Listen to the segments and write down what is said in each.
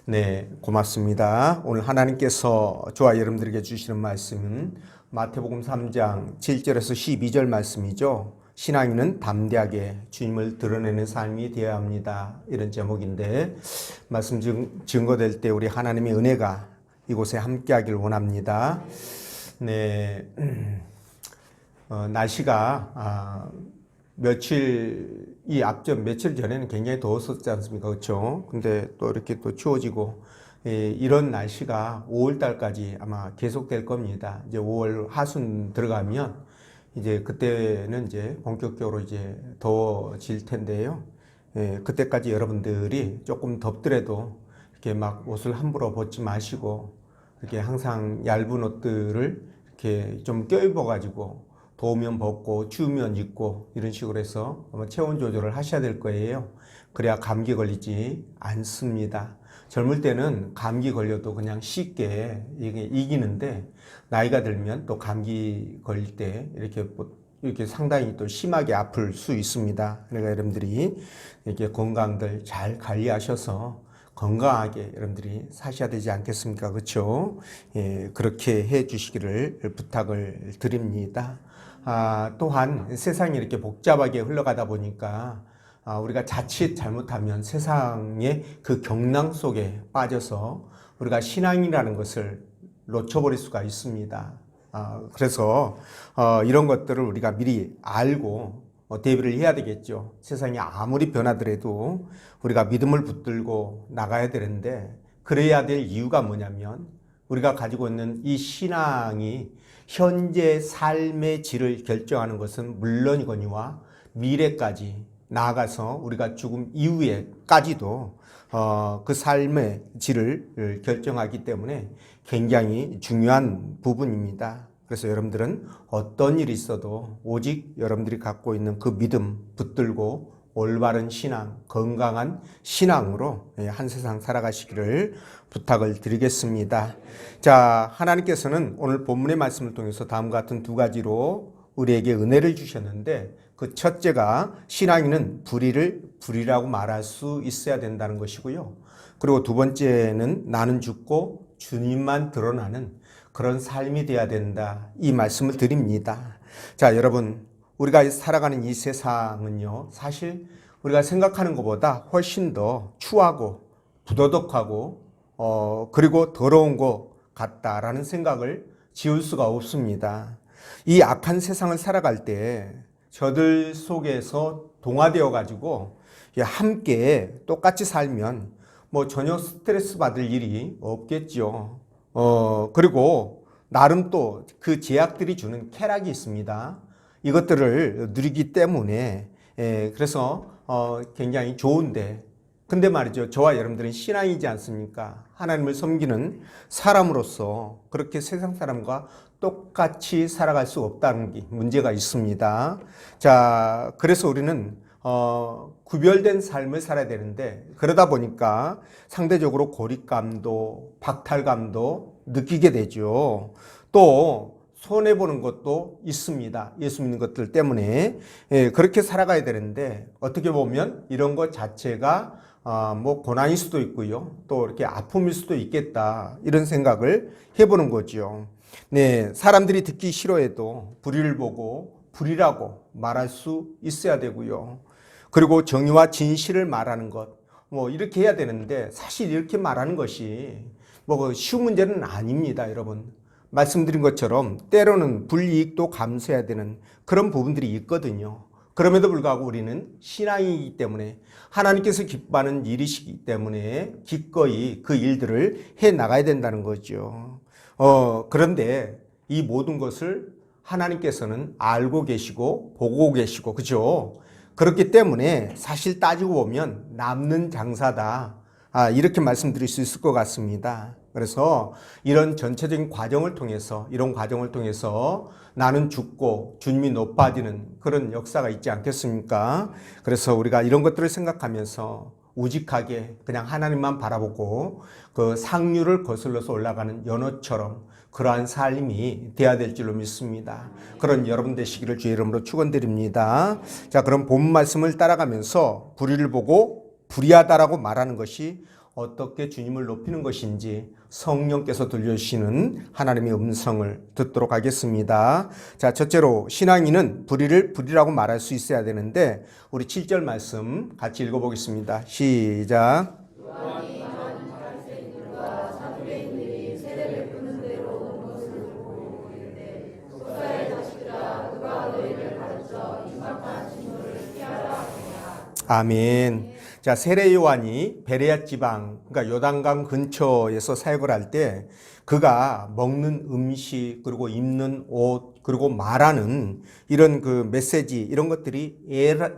네, 고맙습니다. 오늘 하나님께서 저와 여러분들에게 주시는 말씀은 마태복음 3장 7절에서 12절 말씀이죠. 신앙인은 담대하게 주님을 드러내는 삶이 되어야 합니다. 이런 제목인데 말씀 증거될 때 우리 하나님의 은혜가 이곳에 함께하길 원합니다. 네, 날씨가 며칠 전에는 굉장히 더웠었지 않습니까? 그렇죠? 근데 또 이렇게 또 추워지고, 이런 날씨가 5월 달까지 아마 계속될 겁니다. 이제 5월 하순 들어가면 이제 그때는 이제 본격적으로 이제 더워질 텐데요. 그때까지 여러분들이 조금 덥더라도 이렇게 막 옷을 함부로 벗지 마시고, 이렇게 항상 얇은 옷들을 이렇게 좀 껴입어가지고 더우면 벗고 추우면 입고 이런 식으로 해서 체온 조절을 하셔야 될 거예요. 그래야 감기 걸리지 않습니다. 젊을 때는 감기 걸려도 그냥 쉽게 이기는데 나이가 들면 또 감기 걸릴 때 이렇게 상당히 또 심하게 아플 수 있습니다. 그러니까 여러분들이 이렇게 건강들 잘 관리하셔서 건강하게 여러분들이 사셔야 되지 않겠습니까? 그렇죠? 그렇게 해 주시기를 부탁을 드립니다. 또한 세상이 이렇게 복잡하게 흘러가다 보니까 우리가 자칫 잘못하면 세상의 그 경랑 속에 빠져서 우리가 신앙이라는 것을 놓쳐버릴 수가 있습니다. 그래서 이런 것들을 우리가 미리 알고 대비를 해야 되겠죠. 세상이 아무리 변하더라도 우리가 믿음을 붙들고 나가야 되는데, 그래야 될 이유가 뭐냐면 우리가 가지고 있는 이 신앙이 현재 삶의 질을 결정하는 것은 물론이거니와 미래까지 나아가서 우리가 죽음 이후에까지도 그 삶의 질을 결정하기 때문에 굉장히 중요한 부분입니다. 그래서 여러분들은 어떤 일이 있어도 오직 여러분들이 갖고 있는 그 믿음 붙들고 올바른 신앙, 건강한 신앙으로 한 세상 살아가시기를 부탁을 드리겠습니다. 자, 하나님께서는 오늘 본문의 말씀을 통해서 다음과 같은 두 가지로 우리에게 은혜를 주셨는데, 그 첫째가 신앙인은 불의라고 말할 수 있어야 된다는 것이고요. 그리고 두 번째는 나는 죽고 주님만 드러나는 그런 삶이 되어야 된다, 이 말씀을 드립니다. 자, 여러분, 우리가 살아가는 이 세상은요, 사실 우리가 생각하는 것보다 훨씬 더 추하고 부도덕하고 그리고 더러운 것 같다라는 생각을 지울 수가 없습니다. 이 악한 세상을 살아갈 때 저들 속에서 동화되어 가지고 함께 똑같이 살면 뭐 전혀 스트레스 받을 일이 없겠죠. 그리고 나름 또 그 제약들이 주는 쾌락이 있습니다. 이것들을 누리기 때문에 그래서 굉장히 좋은데, 근데 말이죠, 저와 여러분들은 신앙이지 않습니까? 하나님을 섬기는 사람으로서 그렇게 세상 사람과 똑같이 살아갈 수 없다는 게 문제가 있습니다. 자, 그래서 우리는 구별된 삶을 살아야 되는데, 그러다 보니까 상대적으로 고립감도 박탈감도 느끼게 되죠. 또 손해보는 것도 있습니다. 예수 믿는 것들 때문에. 그렇게 살아가야 되는데, 어떻게 보면 이런 것 자체가 뭐 고난일 수도 있고요, 또 이렇게 아픔일 수도 있겠다, 이런 생각을 해보는 거죠. 네, 사람들이 듣기 싫어해도 불의를 보고 불의라고 말할 수 있어야 되고요. 그리고 정의와 진실을 말하는 것, 뭐 이렇게 해야 되는데, 사실 이렇게 말하는 것이 뭐 쉬운 문제는 아닙니다, 여러분. 말씀드린 것처럼 때로는 불이익도 감수해야 되는 그런 부분들이 있거든요. 그럼에도 불구하고 우리는 신앙이기 때문에, 하나님께서 기뻐하는 일이시기 때문에 기꺼이 그 일들을 해 나가야 된다는 거죠. 그런데 이 모든 것을 하나님께서는 알고 계시고 보고 계시고, 그죠? 그렇기 때문에 사실 따지고 보면 남는 장사다, 이렇게 말씀드릴 수 있을 것 같습니다. 그래서 이런 전체적인 과정을 통해서, 이런 과정을 통해서 나는 죽고 주님이 높아지는 그런 역사가 있지 않겠습니까? 그래서 우리가 이런 것들을 생각하면서 우직하게 그냥 하나님만 바라보고 그 상류를 거슬러서 올라가는 연어처럼 그러한 삶이 되어야 될 줄로 믿습니다. 그런 여러분 되시기를 주의 이름으로 축원드립니다. 자, 그럼 본 말씀을 따라가면서 불의를 보고 불의하다라고 말하는 것이 어떻게 주님을 높이는 것인지 성령께서 들려주시는 하나님의 음성을 듣도록 하겠습니다. 자, 첫째로 신앙인은 불의를 불의라고 말할 수 있어야 되는데 우리 7절 말씀 같이 읽어보겠습니다. 시작. 아멘. 자, 세례 요한이 베레아 지방, 그러니까 요단강 근처에서 사역을 할 때 그가 먹는 음식, 그리고 입는 옷, 그리고 말하는 이런 그 메시지, 이런 것들이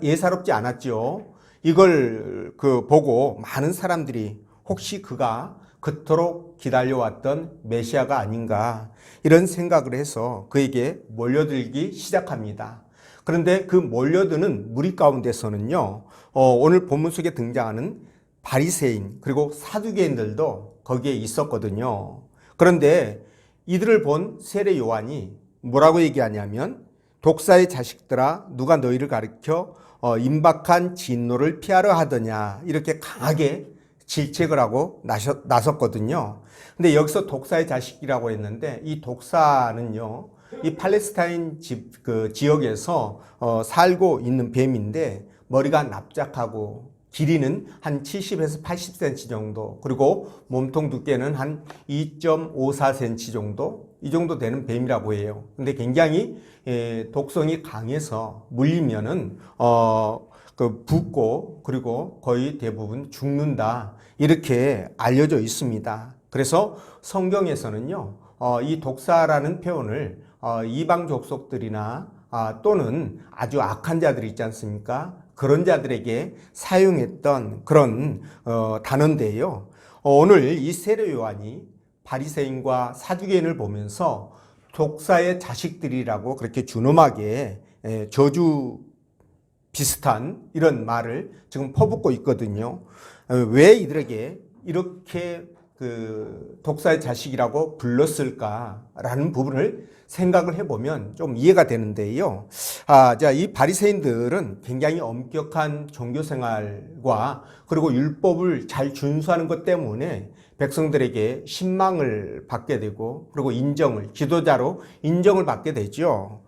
예사롭지 않았죠. 이걸 보고 많은 사람들이 혹시 그가 그토록 기다려왔던 메시아가 아닌가 이런 생각을 해서 그에게 몰려들기 시작합니다. 그런데 그 몰려드는 무리 가운데서는요, 오늘 본문 속에 등장하는 바리새인 그리고 사두개인들도 거기에 있었거든요. 그런데 이들을 본 세례 요한이 뭐라고 얘기하냐면 독사의 자식들아 누가 너희를 가르쳐 임박한 진노를 피하려 하더냐 이렇게 강하게 질책을 하고 나섰거든요. 근데 여기서 독사의 자식이라고 했는데 이 독사는요, 이 팔레스타인 지역에서 살고 있는 뱀인데 머리가 납작하고 길이는 한 70에서 80cm 정도, 그리고 몸통 두께는 한 2.54cm 정도, 이 정도 되는 뱀이라고 해요. 근데 굉장히 독성이 강해서 물리면은 붓고 그리고 거의 대부분 죽는다 이렇게 알려져 있습니다. 그래서 성경에서는요, 이 독사라는 표현을 이방 족속들이나 또는 아주 악한 자들이 있지 않습니까? 그런 자들에게 사용했던 그런 단어인데요. 오늘 이 세례 요한이 바리새인과 사두개인을 보면서 독사의 자식들이라고 그렇게 준엄하게 저주 비슷한 이런 말을 지금 퍼붓고 있거든요. 왜 이들에게 이렇게 독사의 자식이라고 불렀을까라는 부분을 생각을 해보면 좀 이해가 되는데요. 자, 이 바리새인들은 굉장히 엄격한 종교 생활과 그리고 율법을 잘 준수하는 것 때문에 백성들에게 신망을 받게 되고 그리고 지도자로 인정을 받게 되죠.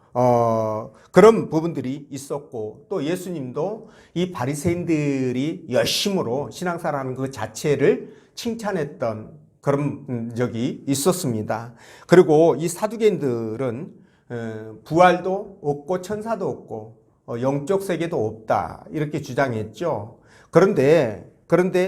그런 부분들이 있었고 또 예수님도 이 바리새인들이 열심으로 신앙생활하는 그 자체를 칭찬했던 그런 적이 있었습니다. 그리고 이 사두개인들은 부활도 없고 천사도 없고 영적 세계도 없다 이렇게 주장했죠. 그런데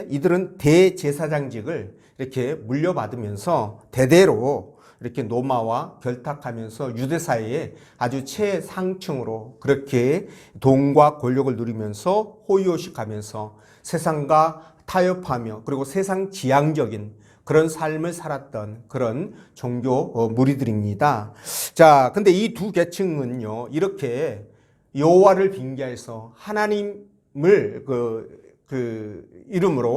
이들은 대제사장직을 이렇게 물려받으면서 대대로 이렇게 노마와 결탁하면서 유대 사회에 아주 최상층으로 그렇게 돈과 권력을 누리면서 호의호식하면서 세상과 타협하며 그리고 세상 지향적인 그런 삶을 살았던 그런 종교 무리들입니다. 자, 근데 이 두 계층은요, 이렇게 여호와를 빙자해서 하나님을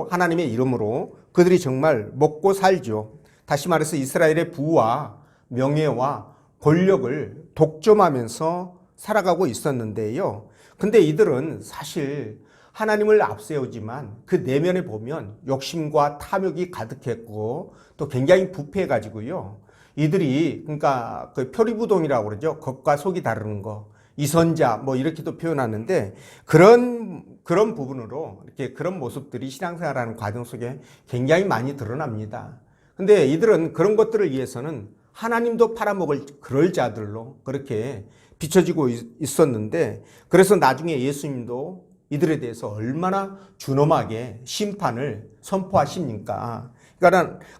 하나님의 이름으로 그들이 정말 먹고 살죠. 다시 말해서 이스라엘의 부와 명예와 권력을 독점하면서 살아가고 있었는데요. 근데 이들은 사실 하나님을 앞세우지만 그 내면에 보면 욕심과 탐욕이 가득했고 또 굉장히 부패해가지고요. 이들이 그러니까 그 표리부동이라고 그러죠. 겉과 속이 다르는 거. 이선자 뭐 이렇게도 표현하는데 그런 부분으로 이렇게 그런 모습들이 신앙생활하는 과정 속에 굉장히 많이 드러납니다. 근데 이들은 그런 것들을 위해서는 하나님도 팔아먹을 그럴 자들로 그렇게 비춰지고 있었는데 그래서 나중에 예수님도 이들에 대해서 얼마나 준엄하게 심판을 선포하십니까?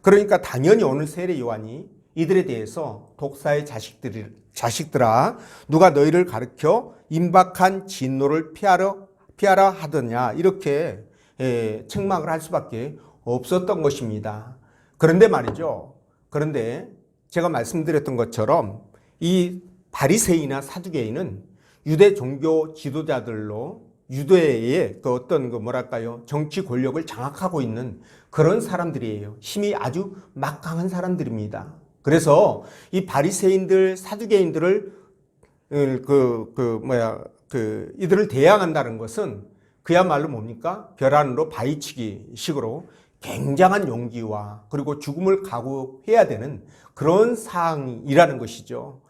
그러니까 당연히 오늘 세례 요한이 이들에 대해서 독사의 자식들아 누가 너희를 가르쳐 임박한 진노를 피하라 하더냐 이렇게 책망을 할 수밖에 없었던 것입니다. 그런데 말이죠. 그런데 제가 말씀드렸던 것처럼 이 바리새인이나 사두개인은 유대 종교 지도자들로 유대의 정치 권력을 장악하고 있는 그런 사람들이에요. 힘이 아주 막강한 사람들입니다. 그래서 이 바리새인들, 사두개인들을 이들을 대항한다는 것은 그야말로 뭡니까? 벼 안으로 바위치기 식으로 굉장한 용기와 그리고 죽음을 각오해야 되는 그런 상황이라는 것이죠.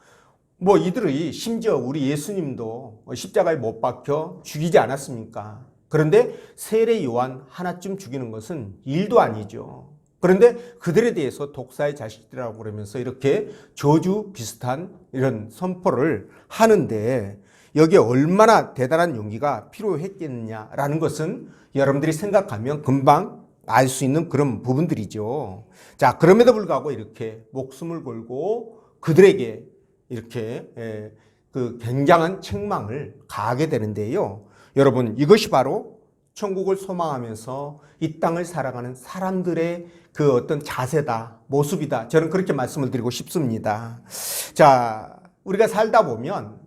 뭐 이들이 심지어 우리 예수님도 십자가에 못 박혀 죽이지 않았습니까? 그런데 세례 요한 하나쯤 죽이는 것은 일도 아니죠. 그런데 그들에 대해서 독사의 자식들이라고 그러면서 이렇게 저주 비슷한 이런 선포를 하는데 여기에 얼마나 대단한 용기가 필요했겠느냐라는 것은 여러분들이 생각하면 금방 알 수 있는 그런 부분들이죠. 자, 그럼에도 불구하고 이렇게 목숨을 걸고 그들에게 이렇게 그 굉장한 책망을 가하게 되는데요. 여러분, 이것이 바로 천국을 소망하면서 이 땅을 살아가는 사람들의 그 어떤 자세다, 모습이다. 저는 그렇게 말씀을 드리고 싶습니다. 자, 우리가 살다 보면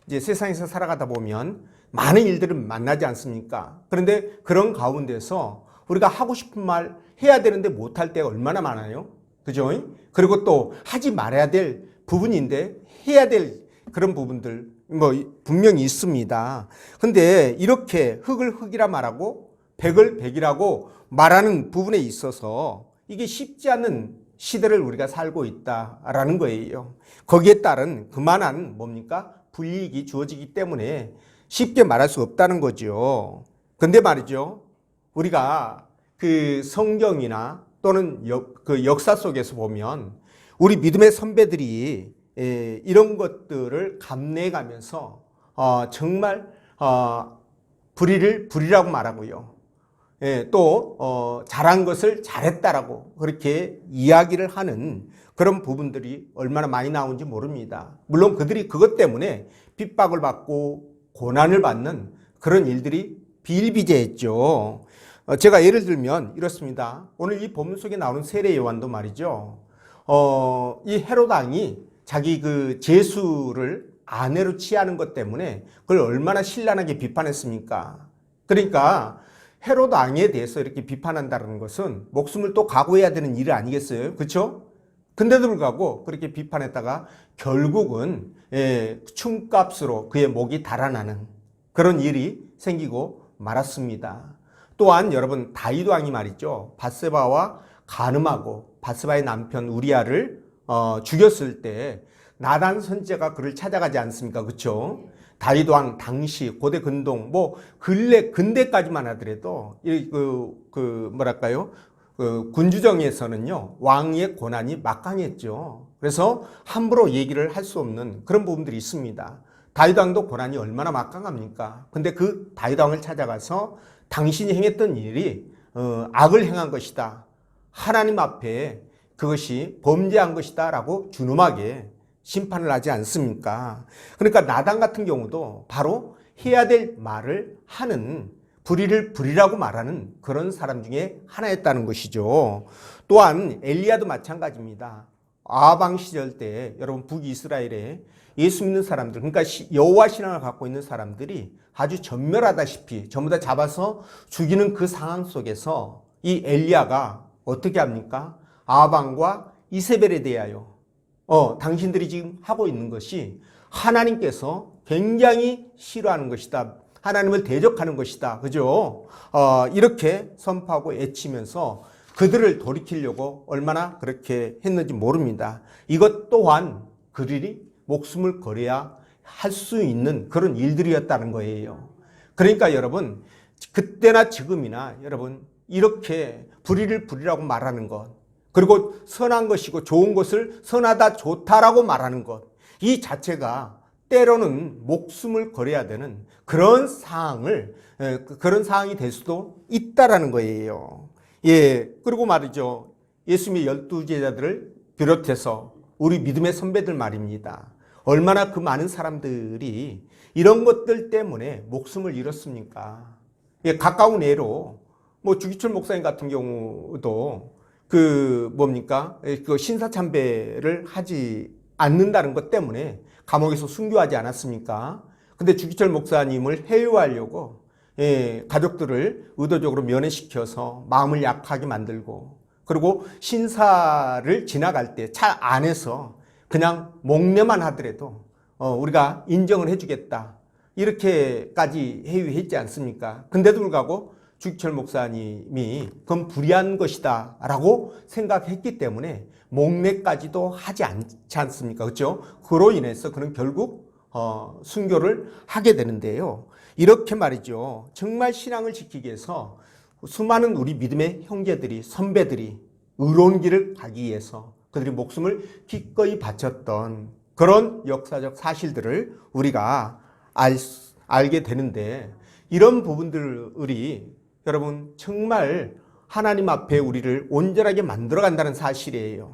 이제 세상에서 살아가다 보면 많은 일들을 만나지 않습니까? 그런데 그런 가운데서 우리가 하고 싶은 말 해야 되는데 못할 때가 얼마나 많아요? 그죠? 그리고 또 하지 말아야 될 부분인데 해야 될 그런 부분들 뭐 분명히 있습니다. 근데 이렇게 흙을 흙이라 말하고 백을 백이라고 말하는 부분에 있어서 이게 쉽지 않은 시대를 우리가 살고 있다라는 거예요. 거기에 따른 그만한 뭡니까? 불이익이 주어지기 때문에 쉽게 말할 수 없다는 거죠. 근데 말이죠. 우리가 그 성경이나 또는 그 역사 속에서 보면 우리 믿음의 선배들이 이런 것들을 감내해가면서 정말 불의를 불의라고 말하고요. 또 잘한 것을 잘했다라고 그렇게 이야기를 하는 그런 부분들이 얼마나 많이 나오는지 모릅니다. 물론 그들이 그것 때문에 핍박을 받고 고난을 받는 그런 일들이 비일비재했죠. 제가 예를 들면 이렇습니다. 오늘 이 본문 속에 나오는 세례 요한도 말이죠. 이 헤롯 왕이 자기 그 제수를 아내로 취하는 것 때문에 그걸 얼마나 신랄하게 비판했습니까? 그러니까 헤롯 왕에 대해서 이렇게 비판한다는 것은 목숨을 또 각오해야 되는 일 아니겠어요? 그렇죠? 근데도 불구하고 그렇게 비판했다가 결국은 춤값으로 그의 목이 달아나는 그런 일이 생기고 말았습니다. 또한 여러분 다윗 왕이 말이죠. 밧세바와 간음하고 밧세바의 남편 우리아를 죽였을 때 나단 선지자가 그를 찾아가지 않습니까? 그렇죠? 다윗 왕 당시 고대 근동 뭐 근대까지만 하더라도 뭐랄까요? 그 군주정에서는요 왕의 권한이 막강했죠. 그래서 함부로 얘기를 할 수 없는 그런 부분들이 있습니다. 다윗 왕도 권한이 얼마나 막강합니까? 근데 그 다윗 왕을 찾아가서 당신이 행했던 일이 악을 행한 것이다. 하나님 앞에 그것이 범죄한 것이다 라고 준엄하게 심판을 하지 않습니까? 그러니까 나단 같은 경우도 바로 해야 될 말을 하는 불의를 불의라고 말하는 그런 사람 중에 하나였다는 것이죠. 또한 엘리야도 마찬가지입니다. 아방 시절 때 여러분 북이스라엘에 예수 믿는 사람들 그러니까 여호와 신앙을 갖고 있는 사람들이 아주 전멸하다시피 전부 다 잡아서 죽이는 그 상황 속에서 이 엘리야가 어떻게 합니까? 아방과 이세벨에 대하여 당신들이 지금 하고 있는 것이 하나님께서 굉장히 싫어하는 것이다. 하나님을 대적하는 것이다. 그죠? 이렇게 선포하고 애치면서 그들을 돌이키려고 얼마나 그렇게 했는지 모릅니다. 이것 또한 그들이 목숨을 걸어야 할 수 있는 그런 일들이었다는 거예요. 그러니까 여러분, 그때나 지금이나 여러분, 이렇게 불의를 불의라고 말하는 것, 그리고 선한 것이고 좋은 것을 선하다 좋다라고 말하는 것, 이 자체가 때로는 목숨을 걸어야 되는 그런 상황이 될 수도 있다라는 거예요. 예, 그리고 말이죠. 예수님의 12제자들을 비롯해서 우리 믿음의 선배들 말입니다. 얼마나 그 많은 사람들이 이런 것들 때문에 목숨을 잃었습니까? 예, 가까운 예로 뭐 주기철 목사님 같은 경우도 그 신사참배를 하지 않는다는 것 때문에 감옥에서 순교하지 않았습니까? 근데 주기철 목사님을 해유하려고 가족들을 의도적으로 면회시켜서 마음을 약하게 만들고 그리고 신사를 지나갈 때 차 안에서 그냥 목례만 하더라도 우리가 인정을 해주겠다 이렇게까지 해유했지 않습니까? 근데도 불구하고 주기철 목사님이 그건 불의한 것이다 라고 생각했기 때문에 목례까지도 하지 않지 않습니까? 그렇죠? 그로 인해서 그는 결국 순교를 하게 되는데요. 이렇게 말이죠. 정말 신앙을 지키기 위해서 수많은 우리 믿음의 형제들이, 선배들이 의로운 길을 가기 위해서 그들이 목숨을 기꺼이 바쳤던 그런 역사적 사실들을 우리가 알게 되는데, 이런 부분들이 여러분 정말 하나님 앞에 우리를 온전하게 만들어 간다는 사실이에요.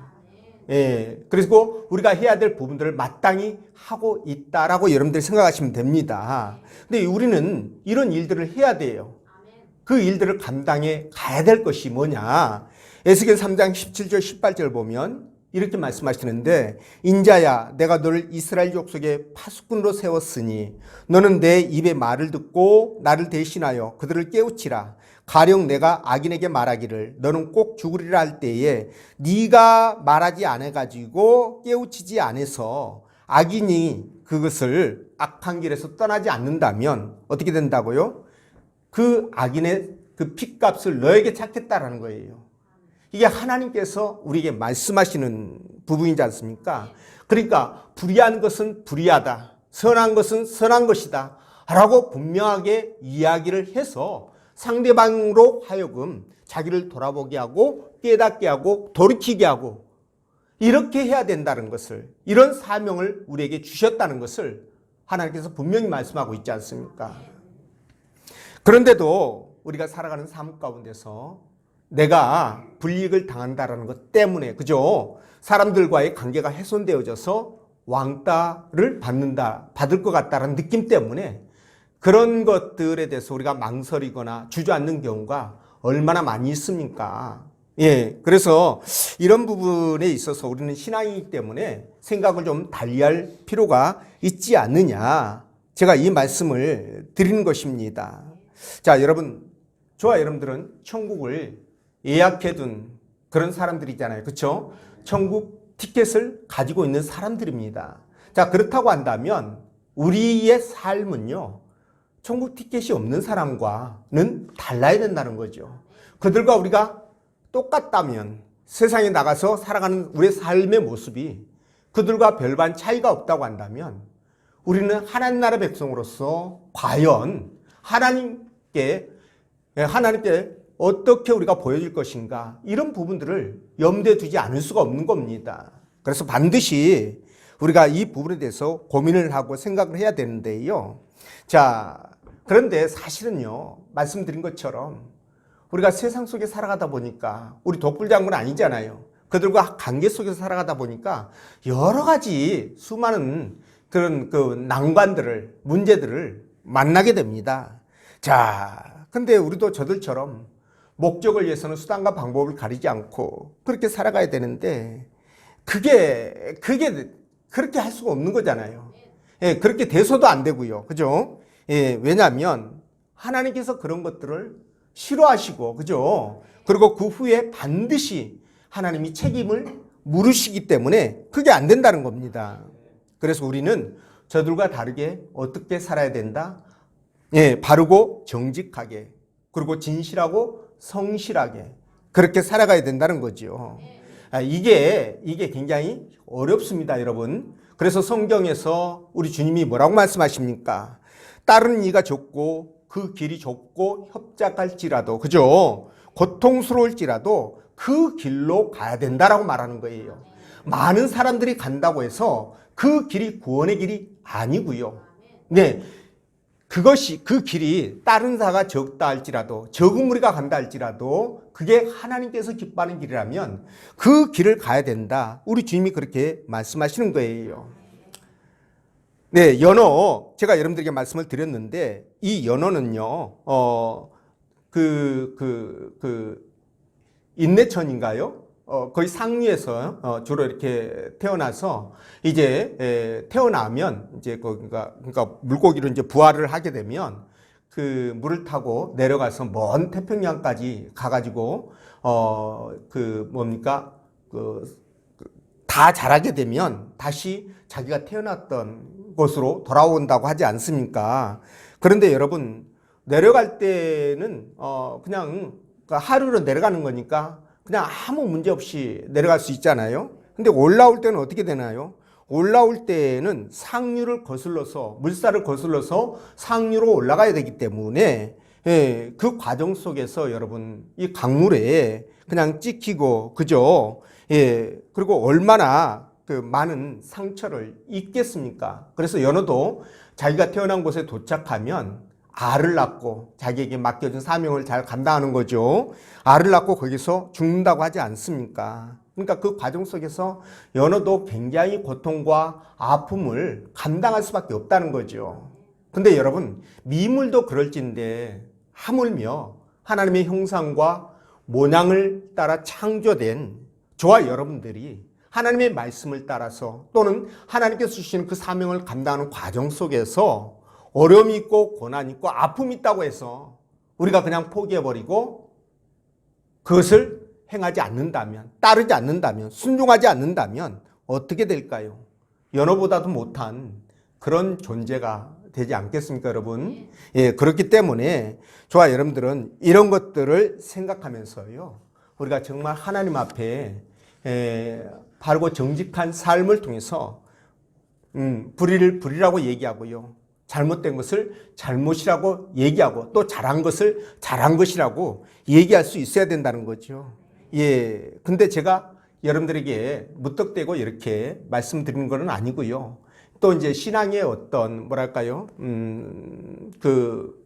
예, 그리고 우리가 해야 될 부분들을 마땅히 하고 있다라고 여러분들이 생각하시면 됩니다. 근데 우리는 이런 일들을 해야 돼요. 그 일들을 감당해 가야 될 것이 뭐냐? 에스겔 3장 17절 18절 보면 이렇게 말씀하시는데, 인자야 내가 너를 이스라엘 족속의 파수꾼으로 세웠으니 너는 내 입의 말을 듣고 나를 대신하여 그들을 깨우치라. 가령 내가 악인에게 말하기를 너는 꼭 죽으리라 할 때에 네가 말하지 않아 가지고 깨우치지 않아서 악인이 그것을 악한 길에서 떠나지 않는다면 어떻게 된다고요? 그 악인의 그 핏값을 너에게 찾겠다라는 거예요. 이게 하나님께서 우리에게 말씀하시는 부분이지 않습니까? 그러니까 불의한 것은 불의하다, 선한 것은 선한 것이다 라고 분명하게 이야기를 해서 상대방으로 하여금 자기를 돌아보게 하고 깨닫게 하고 돌이키게 하고 이렇게 해야 된다는 것을, 이런 사명을 우리에게 주셨다는 것을 하나님께서 분명히 말씀하고 있지 않습니까? 그런데도 우리가 살아가는 삶 가운데서 내가 불이익을 당한다라는 것 때문에, 그죠? 사람들과의 관계가 훼손되어져서 왕따를 받을 것 같다는 느낌 때문에 그런 것들에 대해서 우리가 망설이거나 주저앉는 경우가 얼마나 많이 있습니까? 예, 그래서 이런 부분에 있어서 우리는 신앙이기 때문에 생각을 좀 달리할 필요가 있지 않느냐, 제가 이 말씀을 드리는 것입니다. 자, 여러분, 저와 여러분들은 천국을 예약해둔 그런 사람들이잖아요. 그렇죠? 천국 티켓을 가지고 있는 사람들입니다. 자, 그렇다고 한다면 우리의 삶은요, 천국 티켓이 없는 사람과는 달라야 된다는 거죠. 그들과 우리가 똑같다면, 세상에 나가서 살아가는 우리의 삶의 모습이 그들과 별반 차이가 없다고 한다면 우리는 하나님 나라 백성으로서 과연 하나님께 어떻게 우리가 보여질 것인가, 이런 부분들을 염두에 두지 않을 수가 없는 겁니다. 그래서 반드시 우리가 이 부분에 대해서 고민을 하고 생각을 해야 되는데요. 자, 그런데 사실은요, 말씀드린 것처럼 우리가 세상 속에 살아가다 보니까, 우리 독불장군 아니잖아요. 그들과 관계 속에서 살아가다 보니까 여러 가지 수많은 그런 난관들을, 문제들을 만나게 됩니다. 자, 근데 우리도 저들처럼 목적을 위해서는 수단과 방법을 가리지 않고 그렇게 살아가야 되는데, 그게 그렇게 할 수가 없는 거잖아요. 예, 그렇게 돼서도 안 되고요. 그죠? 예, 왜냐하면 하나님께서 그런 것들을 싫어하시고, 그죠? 그리고 그 후에 반드시 하나님이 책임을 물으시기 때문에 그게 안 된다는 겁니다. 그래서 우리는 저들과 다르게 어떻게 살아야 된다? 예, 바르고 정직하게, 그리고 진실하고 성실하게 그렇게 살아가야 된다는 거죠. 이게 굉장히 어렵습니다, 여러분. 그래서 성경에서 우리 주님이 뭐라고 말씀하십니까? 따르는 이가 좁고 그 길이 좁고 협착할지라도, 그죠? 고통스러울지라도 그 길로 가야 된다라고 말하는 거예요. 많은 사람들이 간다고 해서 그 길이 구원의 길이 아니고요. 네, 그 길이 다른 자가 적다 할지라도, 적은 무리가 간다 할지라도 그게 하나님께서 기뻐하는 길이라면 그 길을 가야 된다. 우리 주님이 그렇게 말씀하시는 거예요. 네, 연어, 제가 여러분들에게 말씀을 드렸는데, 이 연어는요, 인내천인가요? 거의 상류에서 주로 이렇게 태어나서 이제 태어나면 이제 그러니까 물고기로 이제 부화를 하게 되면 그 물을 타고 내려가서 먼 태평양까지 가가지고 다 자라게 되면 다시 자기가 태어났던 곳으로 돌아온다고 하지 않습니까? 그런데 여러분, 내려갈 때는 그냥 하루로 내려가는 거니까 그냥 아무 문제 없이 내려갈 수 있잖아요. 근데 올라올 때는 어떻게 되나요? 올라올 때는 상류를 거슬러서 물살을 거슬러서 상류로 올라가야 되기 때문에 그 과정 속에서 여러분 이 강물에 그냥 찍히고 그죠? 그리고 얼마나 그 많은 상처를 입겠습니까? 그래서 연어도 자기가 태어난 곳에 도착하면 알을 낳고 자기에게 맡겨진 사명을 잘 감당하는 거죠. 알을 낳고 거기서 죽는다고 하지 않습니까? 그러니까 그 과정 속에서 연어도 굉장히 고통과 아픔을 감당할 수밖에 없다는 거죠. 근데 여러분, 미물도 그럴진데 하물며 하나님의 형상과 모양을 따라 창조된 저와 여러분들이 하나님의 말씀을 따라서 또는 하나님께서 주시는 그 사명을 감당하는 과정 속에서 어려움이 있고 고난이 있고 아픔이 있다고 해서 우리가 그냥 포기해버리고 그것을 행하지 않는다면, 따르지 않는다면, 순종하지 않는다면 어떻게 될까요? 연어보다도 못한 그런 존재가 되지 않겠습니까, 여러분? 그렇기 때문에 저와 여러분들은 이런 것들을 생각하면서요, 우리가 정말 하나님 앞에 바르고 정직한 삶을 통해서 불의를 불의라고 얘기하고요, 잘못된 것을 잘못이라고 얘기하고 또 잘한 것을 잘한 것이라고 얘기할 수 있어야 된다는 거죠. 근데 제가 여러분들에게 무턱대고 이렇게 말씀드리는 건 아니고요. 또 이제 신앙의 어떤 뭐랄까요, 그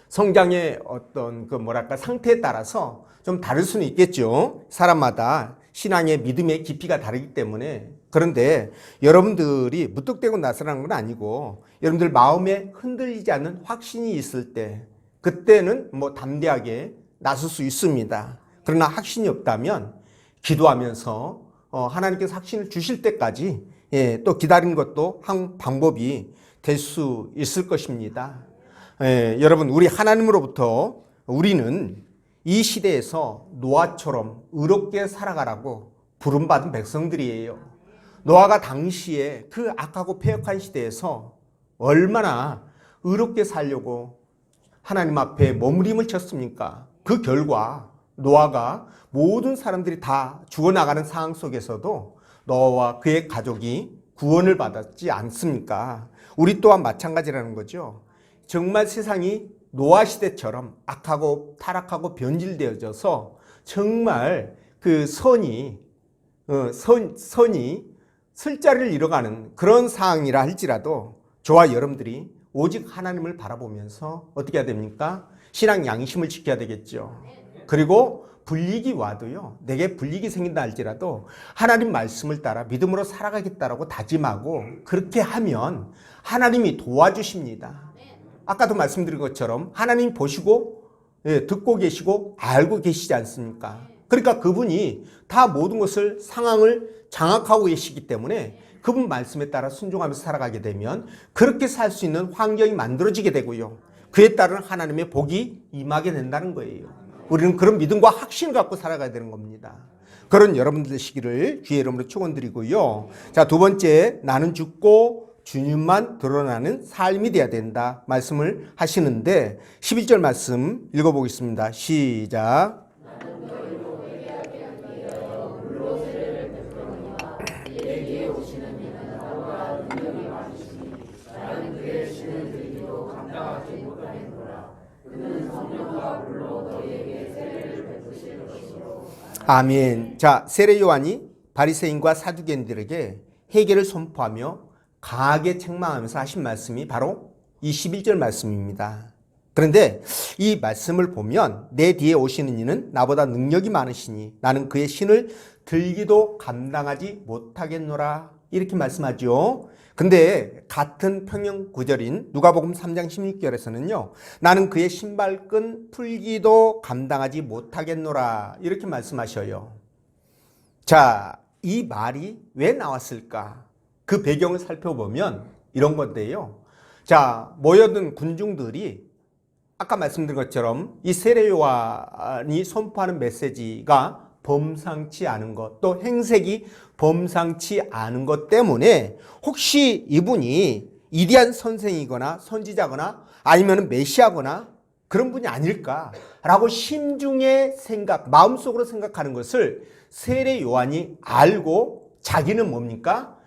성장의 어떤 그 뭐랄까 상태에 따라서 좀 다를 수는 있겠죠. 사람마다 신앙의 믿음의 깊이가 다르기 때문에. 그런데 여러분들이 무턱대고 나서라는 건 아니고 여러분들 마음에 흔들리지 않는 확신이 있을 때 그때는 뭐 담대하게 나설 수 있습니다. 그러나 확신이 없다면 기도하면서 하나님께서 확신을 주실 때까지 또 기다리는 것도 한 방법이 될 수 있을 것입니다. 여러분, 우리 하나님으로부터 우리는 이 시대에서 노아처럼 의롭게 살아가라고 부름받은 백성들이에요. 노아가 당시에 그 악하고 패역한 시대에서 얼마나 의롭게 살려고 하나님 앞에 머무림을 쳤습니까? 그 결과 노아가 모든 사람들이 다 죽어나가는 상황 속에서도 노아와 그의 가족이 구원을 받았지 않습니까? 우리 또한 마찬가지라는 거죠. 정말 세상이 노아 시대처럼 악하고 타락하고 변질되어져서 정말 그 선이 설 자리를 잃어가는 그런 상황이라 할지라도 저와 여러분들이 오직 하나님을 바라보면서 어떻게 해야 됩니까? 신앙 양심을 지켜야 되겠죠. 그리고 불이익이 와도요, 내게 불이익이 생긴다 할지라도 하나님 말씀을 따라 믿음으로 살아가겠다라고 다짐하고 그렇게 하면 하나님이 도와주십니다. 아까도 말씀드린 것처럼 하나님 보시고 듣고 계시고 알고 계시지 않습니까? 그러니까 그분이 다 모든 것을 상황을 장악하고 계시기 때문에 그분 말씀에 따라 순종하면서 살아가게 되면 그렇게 살 수 있는 환경이 만들어지게 되고요, 그에 따른 하나님의 복이 임하게 된다는 거예요. 우리는 그런 믿음과 확신을 갖고 살아가야 되는 겁니다. 그런 여러분들 되시기를 주의 이름으로 축원드리고요. 자, 두 번째, 나는 죽고 주님만 드러나는 삶이 돼야 된다 말씀을 하시는데 11절 말씀 읽어보겠습니다. 시작. 아멘. 자, 세례 요한이 바리새인과 사두개인들에게 회개를 선포하며 강하게 책망하면서 하신 말씀이 바로 이 11절 말씀입니다. 그런데 이 말씀을 보면 내 뒤에 오시는 이는 나보다 능력이 많으시니 나는 그의 신을 들기도 감당하지 못하겠노라, 이렇게 말씀하죠. 근데 같은 평행 구절인 누가복음 3장 16절에서는요, 나는 그의 신발끈 풀기도 감당하지 못하겠노라, 이렇게 말씀하셔요. 자, 이 말이 왜 나왔을까? 그 배경을 살펴보면 이런 건데요. 자, 모여든 군중들이 아까 말씀드린 것처럼 이 세례 요한이 선포하는 메시지가 범상치 않은 것, 또 행색이 범상치 않은 것 때문에 혹시 이분이 위대한 선생이거나 선지자거나 아니면 메시아거나 그런 분이 아닐까라고 심중에 마음속으로 생각하는 것을 세례 요한이 알고 자기는 뭡니까?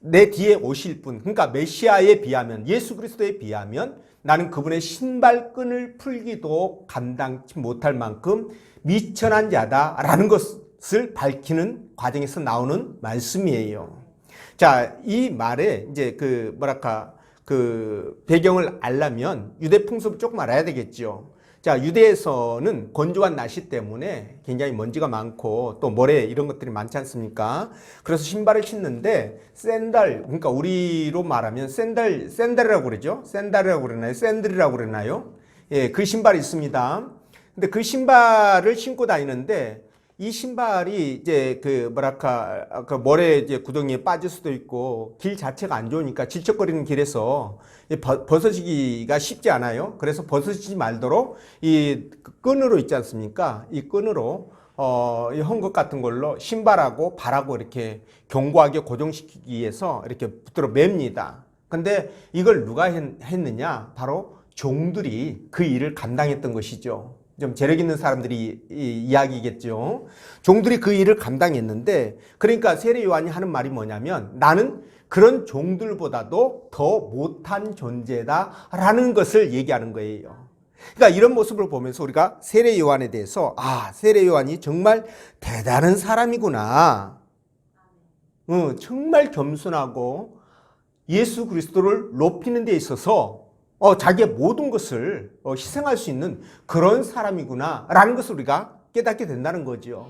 내 뒤에 오실 분, 그러니까 메시아에 비하면, 예수 그리스도에 비하면 나는 그분의 신발끈을 풀기도 감당치 못할 만큼 미천한 자다라는 것을 밝히는 과정에서 나오는 말씀이에요. 자, 이 말에 이제 그 배경을 알려면 유대 풍습을 조금 알아야 되겠죠. 자, 유대에서는 건조한 날씨 때문에 굉장히 먼지가 많고 또 모래 이런 것들이 많지 않습니까? 그래서 신발을 신는데 샌들, 그러니까 우리로 말하면 샌들이라고 그러죠? 샌들이라고 그러나요? 샌들이라고 그러나요? 예, 그 신발이 있습니다. 근데 그 신발을 신고 다니는데 이 신발이 이제 그 모래 이제 구덩이에 빠질 수도 있고 길 자체가 안 좋으니까 질척거리는 길에서 벗어지기가 쉽지 않아요. 그래서 벗어지지 말도록 이 끈으로 있지 않습니까? 이 끈으로 이 헝겊 같은 걸로 신발하고 발하고 이렇게 견고하게 고정시키기 위해서 이렇게 붙들어 맵니다. 근데 이걸 누가 했느냐? 바로 종들이 그 일을 감당했던 것이죠. 좀 재력 있는 사람들이 이야기겠죠. 종들이 그 일을 감당했는데, 그러니까 세례 요한이 하는 말이 뭐냐면 나는 그런 종들보다도 더 못한 존재다라는 것을 얘기하는 거예요. 그러니까 이런 모습을 보면서 우리가 세례 요한에 대해서 세례 요한이 정말 대단한 사람이구나. 정말 겸손하고 예수 그리스도를 높이는 데 있어서 자기의 모든 것을 희생할 수 있는 그런 사람이구나 라는 것을 우리가 깨닫게 된다는 거죠.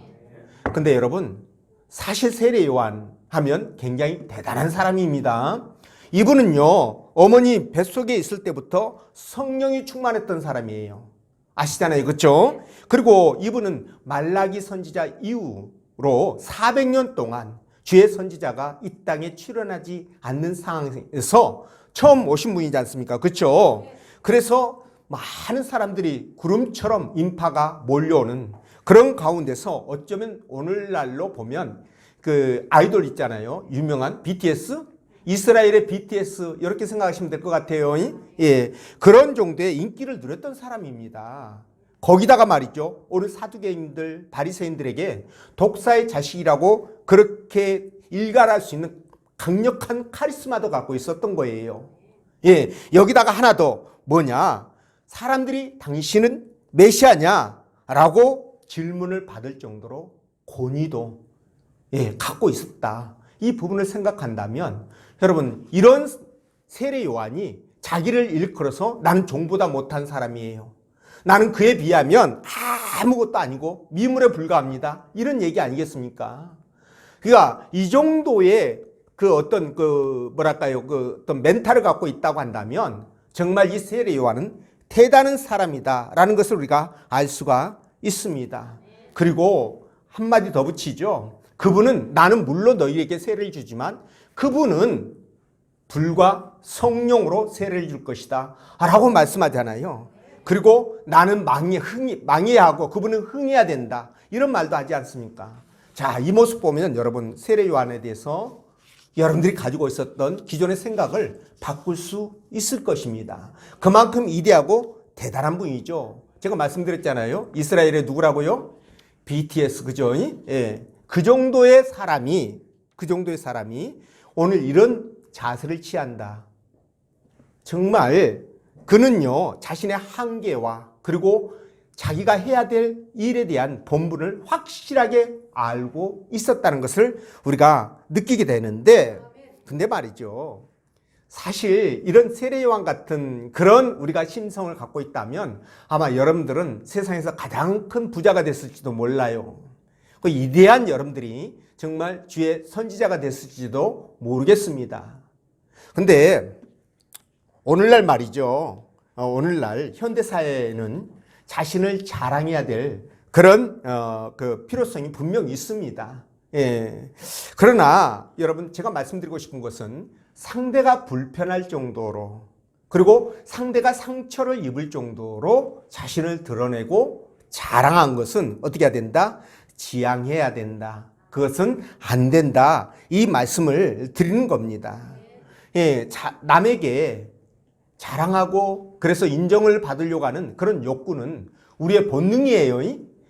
근데 여러분, 사실 세례 요한 하면 굉장히 대단한 사람입니다. 이분은요, 어머니 뱃속에 있을 때부터 성령이 충만했던 사람이에요. 아시잖아요, 그렇죠? 그리고 이분은 말라기 선지자 이후로 400년 동안 주의 선지자가 이 땅에 출현하지 않는 상황에서 처음 오신 분이지 않습니까? 그렇죠? 그래서 많은 사람들이 구름처럼 인파가 몰려오는 그런 가운데서 어쩌면 오늘날로 보면 그 아이돌 있잖아요. 유명한 BTS, 이스라엘의 BTS 이렇게 생각하시면 될 것 같아요. 예, 그런 정도의 인기를 누렸던 사람입니다. 거기다가 말이죠. 오늘 사두개인들, 바리새인들에게 독사의 자식이라고 그렇게 일갈할 수 있는 강력한 카리스마도 갖고 있었던 거예요. 예, 여기다가 하나 더 뭐냐? 사람들이 당신은 메시아냐? 라고 질문을 받을 정도로 권위도 갖고 있었다. 이 부분을 생각한다면 여러분, 이런 세례 요한이 자기를 일컬어서 나는 종보다 못한 사람이에요. 나는 그에 비하면 아무것도 아니고 미물에 불과합니다. 이런 얘기 아니겠습니까? 그러니까 이 정도의 어떤 어떤 멘탈을 갖고 있다고 한다면 정말 이 세례 요한은 대단한 사람이다라는 것을 우리가 알 수가 있습니다. 그리고 한마디 더 붙이죠. 그분은 나는 물론 너희에게 세례를 주지만 그분은 불과 성령으로 세례를 줄 것이다 라고 말씀하잖아요. 그리고 나는 망해야 하고 그분은 흥해야 된다. 이런 말도 하지 않습니까? 자, 이 모습 보면 여러분 세례 요한에 대해서 여러분들이 가지고 있었던 기존의 생각을 바꿀 수 있을 것입니다. 그만큼 이대하고 대단한 분이죠. 제가 말씀드렸잖아요. 이스라엘의 누구라고요? BTS, 그죠? 예. 그 정도의 사람이 오늘 이런 자세를 취한다. 정말 그는요, 자신의 한계와 그리고 자기가 해야 될 일에 대한 본분을 확실하게 알고 있었다는 것을 우리가 느끼게 되는데, 근데 말이죠. 사실 이런 세례 요한 같은 그런 우리가 심성을 갖고 있다면 아마 여러분들은 세상에서 가장 큰 부자가 됐을지도 몰라요. 그 위대한 여러분들이 정말 주의 선지자가 됐을지도 모르겠습니다. 근데 오늘날 말이죠. 오늘날 현대사회는 자신을 자랑해야 될 그런 그 필요성이 분명히 있습니다. 예. 그러나 여러분, 제가 말씀드리고 싶은 것은 상대가 불편할 정도로, 그리고 상대가 상처를 입을 정도로 자신을 드러내고 자랑한 것은 어떻게 해야 된다? 지양해야 된다. 그것은 안 된다. 이 말씀을 드리는 겁니다. 예, 남에게 자랑하고 그래서 인정을 받으려고 하는 그런 욕구는 우리의 본능이에요.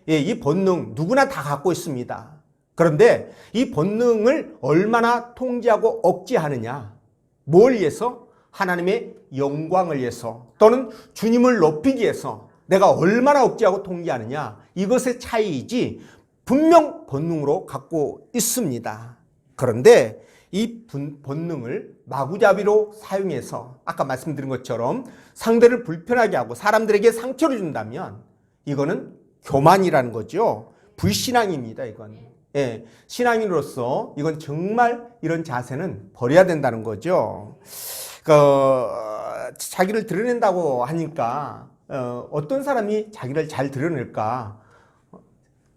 이 본능 누구나 다 갖고 있습니다. 그런데 이 본능을 얼마나 통제하고 억제하느냐. 뭘 위해서? 하나님의 영광을 위해서 또는 주님을 높이기 위해서 내가 얼마나 억제하고 통제하느냐. 이것의 차이이지 분명 본능으로 갖고 있습니다. 그런데 이 본능을 마구잡이로 사용해서 아까 말씀드린 것처럼 상대를 불편하게 하고 사람들에게 상처를 준다면 이거는 교만이라는 거죠. 불신앙입니다. 이건. 예, 신앙인으로서 이건 정말 이런 자세는 버려야 된다는 거죠. 자기를 드러낸다고 하니까 어떤 사람이 자기를 잘 드러낼까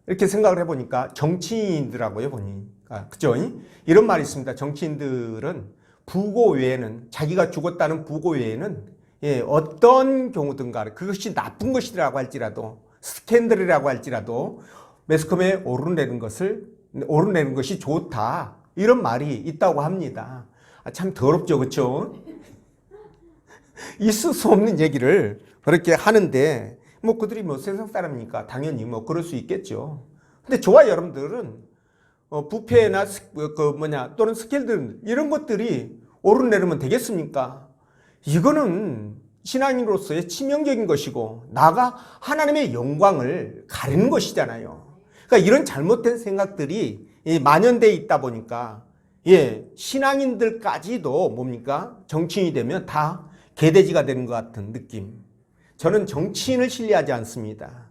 이렇게 생각을 해보니까 정치인들하고요 보니까 그죠? 이런 말이 있습니다. 정치인들은 부고 외에는 자기가 죽었다는 부고 외에는 어떤 경우든가 그것이 나쁜 것이라고 할지라도 스캔들이라고 할지라도 매스컴에 오르내는 것이 좋다 이런 말이 있다고 합니다. 참 더럽죠, 그렇죠? 있을 수 없는 얘기를 그렇게 하는데 뭐 그들이 뭐 세상 사람이니까 당연히 뭐 그럴 수 있겠죠. 근데 저와 여러분들은 부패나 또는 스캔들 이런 것들이 오르내리면 되겠습니까? 이거는 신앙인으로서의 치명적인 것이고 나가 하나님의 영광을 가리는 것이잖아요. 그러니까 이런 잘못된 생각들이 만연되어 있다 보니까 신앙인들까지도 뭡니까? 정치인이 되면 다 개돼지가 되는 것 같은 느낌. 저는 정치인을 신뢰하지 않습니다.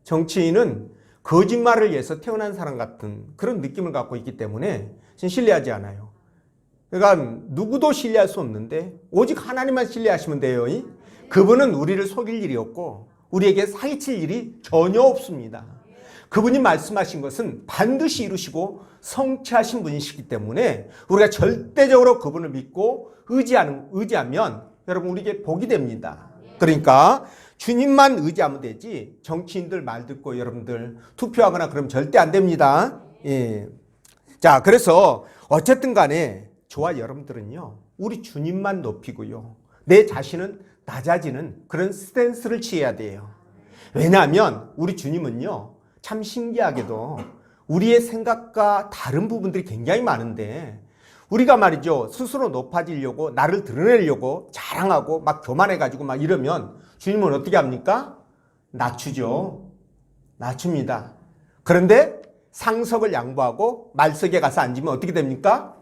정치인은 거짓말을 위해서 태어난 사람 같은 그런 느낌을 갖고 있기 때문에 저는 신뢰하지 않아요. 그러니까 누구도 신뢰할 수 없는데 오직 하나님만 신뢰하시면 돼요. 그분은 우리를 속일 일이 없고 우리에게 사기칠 일이 전혀 없습니다. 그분이 말씀하신 것은 반드시 이루시고 성취하신 분이시기 때문에 우리가 절대적으로 그분을 믿고 의지하면 여러분 우리에게 복이 됩니다. 그러니까 주님만 의지하면 되지 정치인들 말 듣고 여러분들 투표하거나 그러면 절대 안 됩니다. 자, 그래서 어쨌든 간에 저와 여러분들은요 우리 주님만 높이고요 내 자신은 낮아지는 그런 스탠스를 취해야 돼요. 왜냐하면 우리 주님은요 참 신기하게도 우리의 생각과 다른 부분들이 굉장히 많은데 우리가 말이죠 스스로 높아지려고 나를 드러내려고 자랑하고 막 교만해가지고 막 이러면 주님은 어떻게 합니까? 낮추죠. 낮춥니다. 그런데 상석을 양보하고 말석에 가서 앉으면 어떻게 됩니까?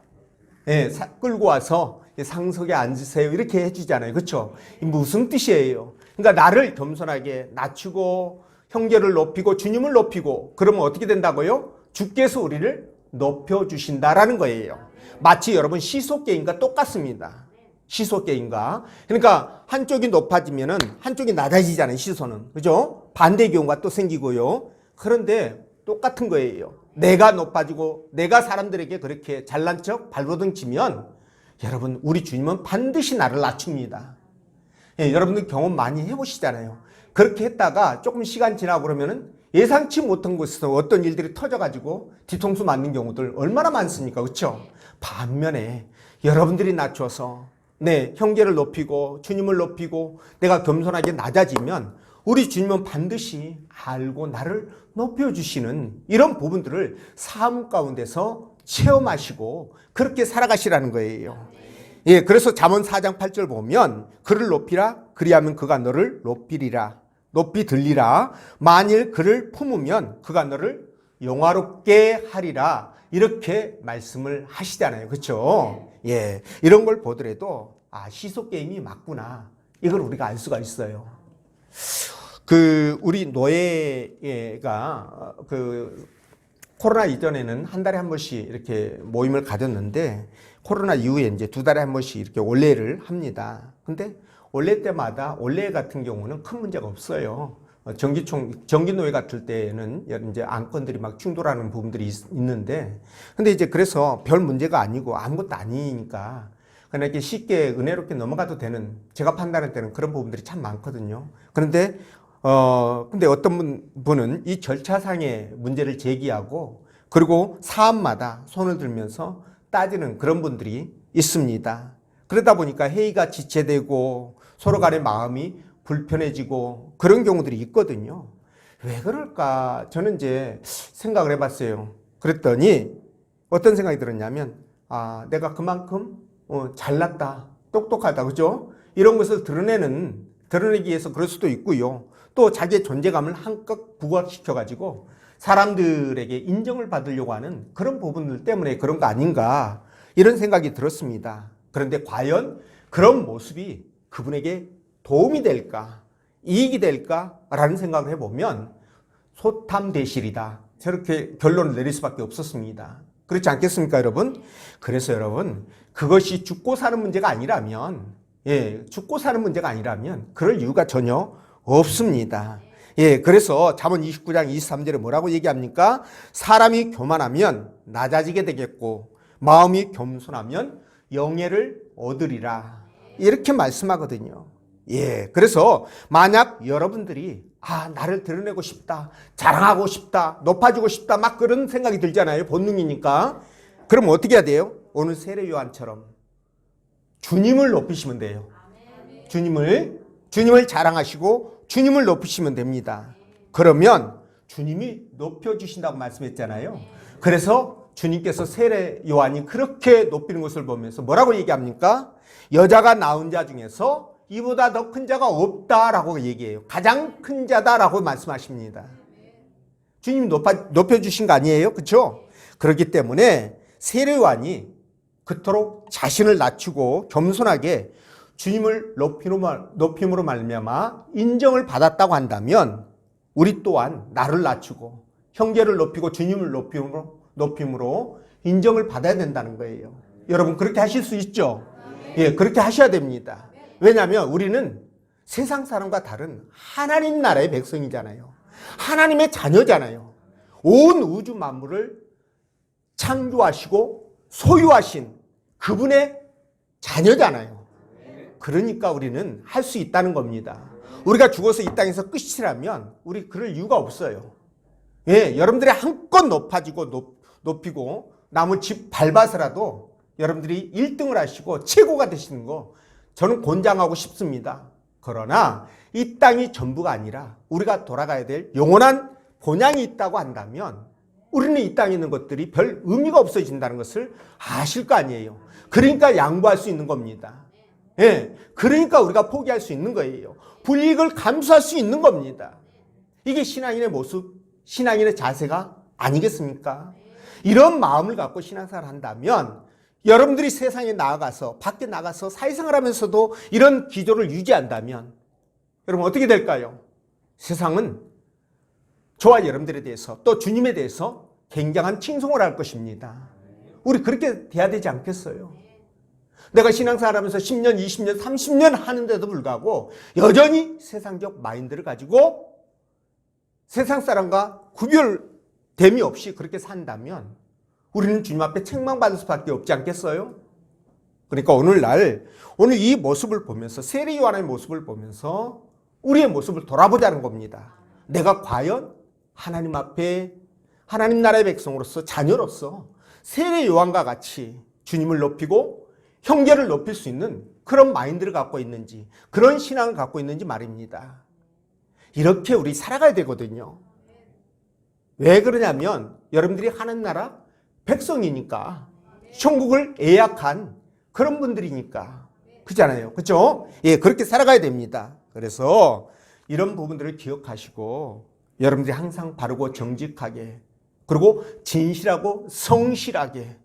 끌고 와서 상석에 앉으세요 이렇게 해주잖아요. 그렇죠? 무슨 뜻이에요? 그러니까 나를 겸손하게 낮추고 형제를 높이고 주님을 높이고 그러면 어떻게 된다고요? 주께서 우리를 높여주신다라는 거예요. 마치 여러분 시소게임과 똑같습니다. 시소게임과. 그러니까 한쪽이 높아지면은 한쪽이 낮아지잖아요. 시소는. 그죠? 반대 경우가 또 생기고요. 그런데 똑같은 거예요. 내가 높아지고 내가 사람들에게 그렇게 잘난 척 발버둥 치면 여러분 우리 주님은 반드시 나를 낮춥니다. 여러분들 경험 많이 해보시잖아요. 그렇게 했다가 조금 시간 지나고 그러면은 예상치 못한 곳에서 어떤 일들이 터져가지고 뒤통수 맞는 경우들 얼마나 많습니까? 그렇죠? 반면에 여러분들이 낮춰서 형제를 높이고 주님을 높이고 내가 겸손하게 낮아지면 우리 주님은 반드시 알고 나를 높여주시는 이런 부분들을 삶 가운데서 체험하시고 그렇게 살아가시라는 거예요. 그래서 잠언 4장 8절 보면 그를 높이라 그리하면 그가 너를 높이리라 높이 들리라 만일 그를 품으면 그가 너를 영화롭게 하리라 이렇게 말씀을 하시잖아요. 그렇죠? 이런 걸 보더라도 시소 게임이 맞구나 이걸 우리가 알 수가 있어요. 우리 노예가 코로나 이전에는 한 달에 한 번씩 이렇게 모임을 가졌는데 코로나 이후에 이제 두 달에 한 번씩 이렇게 올레를 합니다. 근데 올레 때마다 올레 같은 경우는 큰 문제가 없어요. 정기노예 같을 때는 이제 안건들이 막 충돌하는 부분들이 있는데 근데 이제 그래서 별 문제가 아니고 아무것도 아니니까 그냥 이렇게 쉽게 은혜롭게 넘어가도 되는 제가 판단할 때는 그런 부분들이 참 많거든요. 근데 어떤 분은 이 절차상의 문제를 제기하고 그리고 사안마다 손을 들면서 따지는 그런 분들이 있습니다. 그러다 보니까 회의가 지체되고 서로 간의 마음이 불편해지고 그런 경우들이 있거든요. 왜 그럴까? 저는 이제 생각을 해봤어요. 그랬더니 어떤 생각이 들었냐면, 내가 그만큼 잘났다, 똑똑하다, 그죠? 이런 것을 드러내기 위해서 그럴 수도 있고요. 또 자기의 존재감을 한껏 부각시켜가지고 사람들에게 인정을 받으려고 하는 그런 부분들 때문에 그런 거 아닌가, 이런 생각이 들었습니다. 그런데 과연 그런 모습이 그분에게 도움이 될까, 이익이 될까라는 생각을 해보면 소탐대실이다, 저렇게 결론을 내릴 수밖에 없었습니다. 그렇지 않겠습니까, 여러분? 그래서 여러분, 그것이 죽고 사는 문제가 아니라면, 죽고 사는 문제가 아니라면 그럴 이유가 전혀 없습니다. 그래서 잠언 29장 23절에 뭐라고 얘기합니까? 사람이 교만하면 낮아지게 되겠고 마음이 겸손하면 영예를 얻으리라, 이렇게 말씀하거든요. 그래서 만약 여러분들이 나를 드러내고 싶다, 자랑하고 싶다, 높아지고 싶다, 막 그런 생각이 들잖아요. 본능이니까. 그럼 어떻게 해야 돼요? 오늘 세례 요한처럼 주님을 높이시면 돼요. 주님을 자랑하시고 주님을 높이시면 됩니다. 그러면 주님이 높여주신다고 말씀했잖아요. 그래서 주님께서 세례 요한이 그렇게 높이는 것을 보면서 뭐라고 얘기합니까? 여자가 낳은 자 중에서 이보다 더 큰 자가 없다라고 얘기해요. 가장 큰 자다라고 말씀하십니다. 주님이 높여주신 거 아니에요? 그렇죠? 그렇기 때문에 세례 요한이 그토록 자신을 낮추고 겸손하게 주님을 높임으로 말미암아 인정을 받았다고 한다면 우리 또한 나를 낮추고 형제를 높이고 주님을 높임으로 인정을 받아야 된다는 거예요. 여러분, 그렇게 하실 수 있죠? 그렇게 하셔야 됩니다. 왜냐하면 우리는 세상 사람과 다른 하나님 나라의 백성이잖아요. 하나님의 자녀잖아요. 온 우주 만물을 창조하시고 소유하신 그분의 자녀잖아요. 그러니까 우리는 할 수 있다는 겁니다. 우리가 죽어서 이 땅에서 끝이라면 우리 그럴 이유가 없어요. 여러분들이 한껏 높이고 나무 집 밟아서라도 여러분들이 1등을 하시고 최고가 되시는 거 저는 권장하고 싶습니다. 그러나 이 땅이 전부가 아니라 우리가 돌아가야 될 영원한 본향이 있다고 한다면 우리는 이 땅에 있는 것들이 별 의미가 없어진다는 것을 아실 거 아니에요. 그러니까 양보할 수 있는 겁니다. 그러니까 우리가 포기할 수 있는 거예요. 불이익을 감수할 수 있는 겁니다. 이게 신앙인의 모습, 신앙인의 자세가 아니겠습니까? 이런 마음을 갖고 신앙생활을 한다면 여러분들이 세상에 나아가서 밖에 나가서 사회생활 하면서도 이런 기조를 유지한다면 여러분 어떻게 될까요? 세상은 저와 여러분들에 대해서 또 주님에 대해서 굉장한 칭송을 할 것입니다. 우리 그렇게 돼야 되지 않겠어요? 내가 신앙생활 하면서 10년, 20년, 30년 하는데도 불구하고 여전히 세상적 마인드를 가지고 세상 사람과 구별됨이 없이 그렇게 산다면 우리는 주님 앞에 책망받을 수밖에 없지 않겠어요? 그러니까 오늘 이 모습을 보면서, 세례 요한의 모습을 보면서 우리의 모습을 돌아보자는 겁니다. 내가 과연 하나님 앞에 하나님 나라의 백성으로서, 자녀로서 세례 요한과 같이 주님을 높이고 형제를 높일 수 있는 그런 마인드를 갖고 있는지, 그런 신앙을 갖고 있는지 말입니다. 이렇게 우리 살아가야 되거든요. 왜 그러냐면 여러분들이 하나님 나라 백성이니까, 천국을 예약한 그런 분들이니까, 그렇잖아요. 그렇죠? 그렇게 살아가야 됩니다. 그래서 이런 부분들을 기억하시고 여러분들이 항상 바르고 정직하게, 그리고 진실하고 성실하게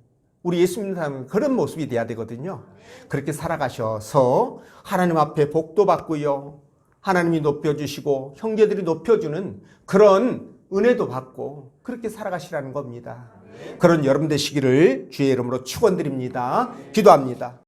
우리 예수 믿는 사람은 그런 모습이 돼야 되거든요. 그렇게 살아가셔서 하나님 앞에 복도 받고요, 하나님이 높여주시고 형제들이 높여주는 그런 은혜도 받고 그렇게 살아가시라는 겁니다. 그런 여러분 되시기를 주의 이름으로 축원드립니다. 기도합니다.